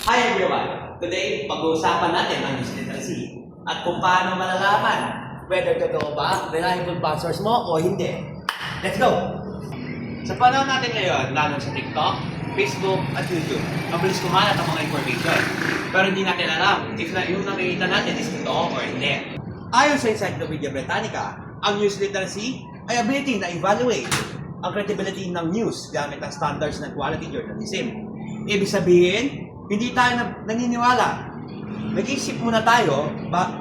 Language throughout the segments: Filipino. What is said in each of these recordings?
Hi everyone! Today, pag-uusapan natin ang news literacy at kung paano malalaman whether totoo ba, reliable ba source mo o hindi. Let's go! Sa panahon natin ngayon, lalo sa TikTok, Facebook at YouTube, mabilis kumalat ang mga information. Pero hindi natin alam if yung nakikita natin is totoo or hindi. Ayon sa Encyclopedia Britannica, ang news literacy ay ability na evaluate ang credibility ng news gamit ang standards ng quality journalism. Ibig sabihin, hindi tayo naniniwala. Nag-iisip muna tayo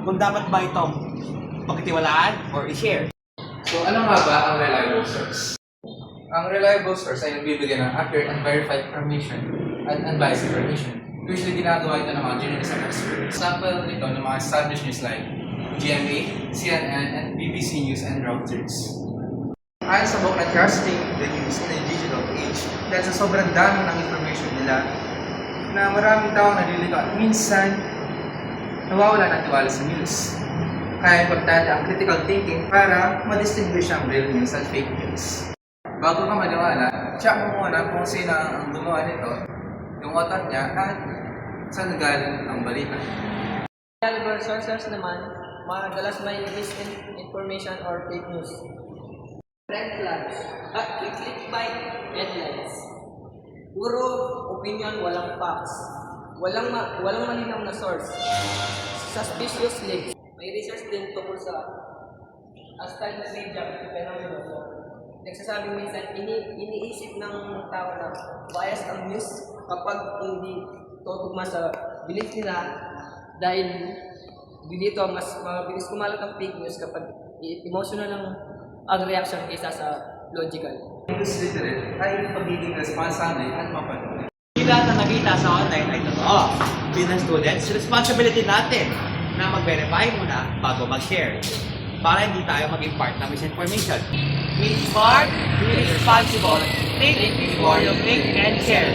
kung dapat ba itong pagkatiwalaan or i-share. So ano nga ba ang reliable source? Ang reliable source ay nagbibigay ng accurate and verified information at unbiased information. Usually ginagawa ito ng mga journalism experts. Example nito ng mga established news like GMA, CNN, and BBC News and Reuters. Ayon sa book na Trusting the News in a Digital Age, dahil sa sobrang dami ng information nila, na maraming tao nalilito at minsan nawawala ng tiwala sa news. Kaya importante ang critical thinking para ma-distinguish ang real news at fake news. Bago ka maniwala, check mo muna kung sino ang gumawa nito, yung author niya, at saan galing ang balita. Reliable sources naman, madalas may misinformation or fake news. Trend flags at clickbait headlines. Puro opinion, walang facts. Walang malinaw na source. Suspicious links. May research din tungkol sa hostile media phenomenon. Nagsasabing minsan, iniisip ng tao na bias ang news kapag hindi tutugma sa belief nila dahil dito mas mabilis kumalat ang fake news kapag emotional ang reaction kaysa sa logical. News literate ay pagiging responsable at mapanuri. Hindi lahat na nakita sa online ay totoo. Bilang students, responsibility natin na mag-verify muna bago mag-share para hindi tayo maging part ng misinformation. Be smart, be responsible, think before you think and share.